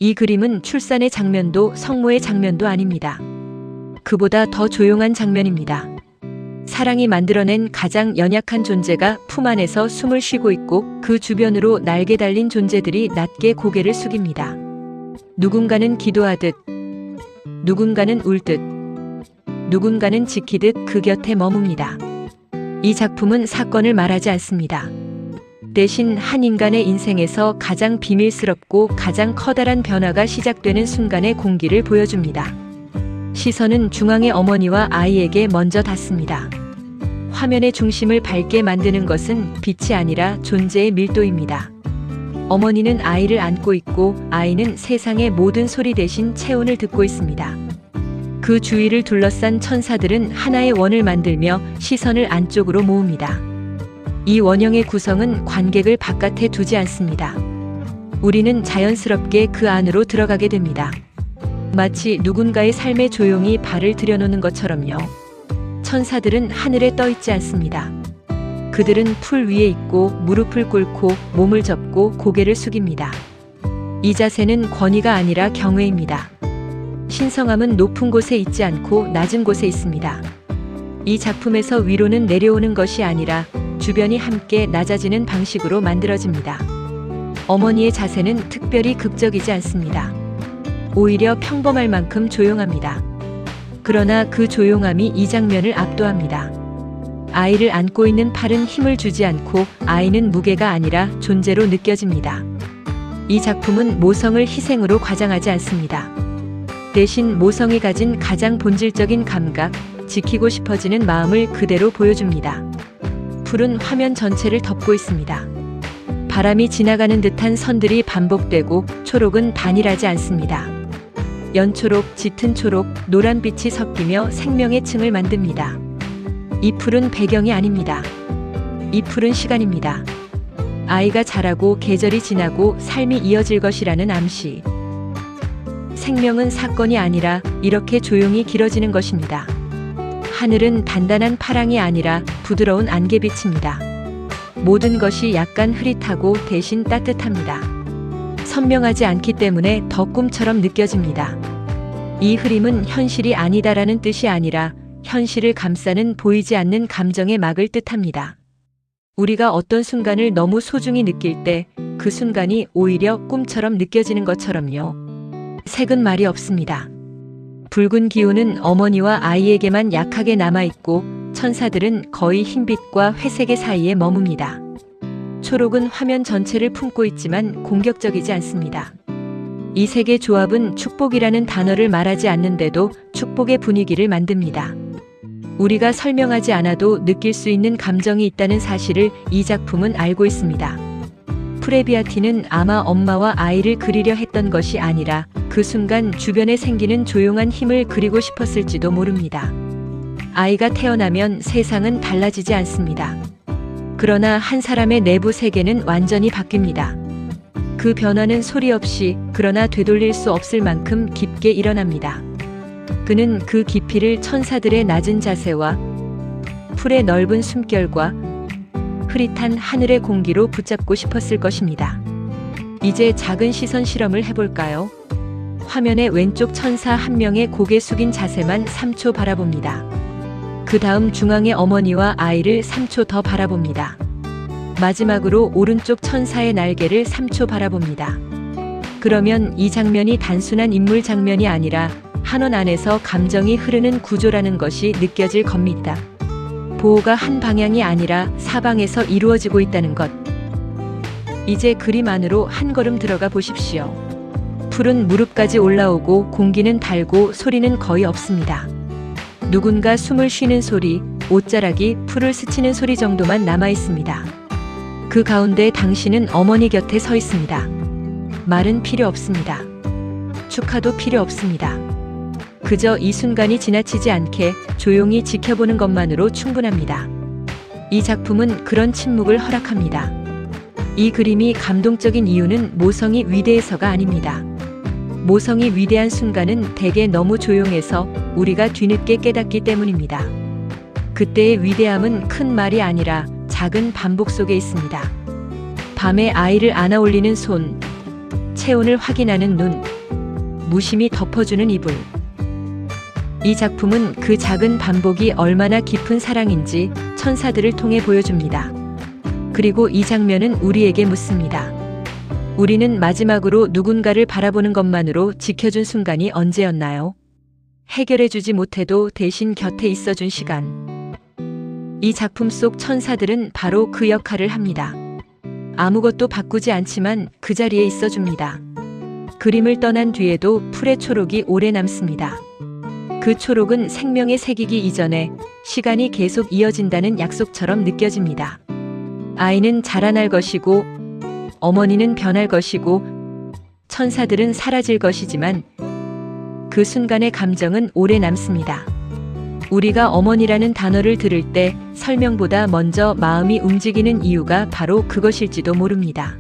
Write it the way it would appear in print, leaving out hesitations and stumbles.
이 그림은 출산의 장면도 성모의 장면도 아닙니다. 그보다 더 조용한 장면입니다. 사랑이 만들어낸 가장 연약한 존재가 품 안에서 숨을 쉬고 있고 그 주변으로 날개 달린 존재들이 낮게 고개를 숙입니다. 누군가는 기도하듯, 누군가는 울듯, 누군가는 지키듯 그 곁에 머뭅니다. 이 작품은 사건을 말하지 않습니다. 대신 한 인간의 인생에서 가장 비밀스럽고 가장 커다란 변화가 시작되는 순간의 공기를 보여줍니다. 시선은 중앙의 어머니와 아이에게 먼저 닿습니다. 화면의 중심을 밝게 만드는 것은 빛이 아니라 존재의 밀도입니다. 어머니는 아이를 안고 있고 아이는 세상의 모든 소리 대신 체온을 듣고 있습니다. 그 주위를 둘러싼 천사들은 하나의 원을 만들며 시선을 안쪽으로 모읍니다. 이 원형의 구성은 관객을 바깥에 두지 않습니다. 우리는 자연스럽게 그 안으로 들어가게 됩니다. 마치 누군가의 삶에 조용히 발을 들여놓는 것처럼요. 천사들은 하늘에 떠 있지 않습니다. 그들은 풀 위에 있고 무릎을 꿇고 몸을 접고 고개를 숙입니다. 이 자세는 권위가 아니라 경외입니다. 신성함은 높은 곳에 있지 않고 낮은 곳에 있습니다. 이 작품에서 위로는 내려오는 것이 아니라 주변이 함께 낮아지는 방식으로 만들어집니다. 어머니의 자세는 특별히 극적이지 않습니다. 오히려 평범할 만큼 조용합니다. 그러나 그 조용함이 이 장면을 압도합니다. 아이를 안고 있는 팔은 힘을 주지 않고 아이는 무게가 아니라 존재로 느껴집니다. 이 작품은 모성을 희생으로 과장하지 않습니다. 대신 모성이 가진 가장 본질적인 감각, 지키고 싶어지는 마음을 그대로 보여줍니다. 풀은 화면 전체를 덮고 있습니다. 바람이 지나가는 듯한 선들이 반복되고 초록은 단일하지 않습니다. 연초록, 짙은 초록, 노란빛이 섞이며 생명의 층을 만듭니다. 이 풀은 배경이 아닙니다. 이 풀은 시간입니다. 아이가 자라고 계절이 지나고 삶이 이어질 것이라는 암시. 생명은 사건이 아니라 이렇게 조용히 길어지는 것입니다. 하늘은 단단한 파랑이 아니라 부드러운 안개빛입니다. 모든 것이 약간 흐릿하고 대신 따뜻합니다. 선명하지 않기 때문에 더 꿈처럼 느껴집니다. 이 흐림은 현실이 아니다라는 뜻이 아니라 현실을 감싸는 보이지 않는 감정의 막을 뜻합니다. 우리가 어떤 순간을 너무 소중히 느낄 때 그 순간이 오히려 꿈처럼 느껴지는 것처럼요. 색은 말이 없습니다. 붉은 기운은 어머니와 아이에게만 약하게 남아있고 천사들은 거의 흰빛과 회색의 사이에 머뭅니다. 초록은 화면 전체를 품고 있지만 공격적이지 않습니다. 이 색의 조합은 축복이라는 단어를 말하지 않는데도 축복의 분위기를 만듭니다. 우리가 설명하지 않아도 느낄 수 있는 감정이 있다는 사실을 이 작품은 알고 있습니다. 프레비아티는 아마 엄마와 아이를 그리려 했던 것이 아니라 그 순간 주변에 생기는 조용한 힘을 그리고 싶었을지도 모릅니다. 아이가 태어나면 세상은 달라지지 않습니다. 그러나 한 사람의 내부 세계는 완전히 바뀝니다. 그 변화는 소리 없이 그러나 되돌릴 수 없을 만큼 깊게 일어납니다. 그는 그 깊이를 천사들의 낮은 자세와 풀의 넓은 숨결과 흐릿한 하늘의 공기로 붙잡고 싶었을 것입니다. 이제 작은 시선 실험을 해볼까요? 화면의 왼쪽 천사 한 명의 고개 숙인 자세만 3초 바라봅니다. 그 다음 중앙의 어머니와 아이를 3초 더 바라봅니다. 마지막으로 오른쪽 천사의 날개를 3초 바라봅니다. 그러면 이 장면이 단순한 인물 장면이 아니라 한원 안에서 감정이 흐르는 구조라는 것이 느껴질 겁니다. 보호가 한 방향이 아니라 사방에서 이루어지고 있다는 것. 이제 그림 안으로 한 걸음 들어가 보십시오. 풀은 무릎까지 올라오고 공기는 달고 소리는 거의 없습니다. 누군가 숨을 쉬는 소리, 옷자락이 풀을 스치는 소리 정도만 남아 있습니다. 그 가운데 당신은 어머니 곁에 서 있습니다. 말은 필요 없습니다. 축하도 필요 없습니다. 그저 이 순간이 지나치지 않게 조용히 지켜보는 것만으로 충분합니다. 이 작품은 그런 침묵을 허락합니다. 이 그림이 감동적인 이유는 모성이 위대해서가 아닙니다. 모성이 위대한 순간은 대개 너무 조용해서 우리가 뒤늦게 깨닫기 때문입니다. 그때의 위대함은 큰 말이 아니라 작은 반복 속에 있습니다. 밤에 아이를 안아 올리는 손, 체온을 확인하는 눈, 무심히 덮어주는 이불. 이 작품은 그 작은 반복이 얼마나 깊은 사랑인지 천사들을 통해 보여줍니다. 그리고 이 장면은 우리에게 묻습니다. 우리는 마지막으로 누군가를 바라보는 것만으로 지켜준 순간이 언제였나요? 해결해주지 못해도 대신 곁에 있어준 시간. 이 작품 속 천사들은 바로 그 역할을 합니다. 아무것도 바꾸지 않지만 그 자리에 있어줍니다. 그림을 떠난 뒤에도 풀의 초록이 오래 남습니다. 그 초록은 생명에 새기기 이전에 시간이 계속 이어진다는 약속처럼 느껴집니다. 아이는 자라날 것이고, 어머니는 변할 것이고, 천사들은 사라질 것이지만 그 순간의 감정은 오래 남습니다. 우리가 어머니라는 단어를 들을 때 설명보다 먼저 마음이 움직이는 이유가 바로 그것일지도 모릅니다.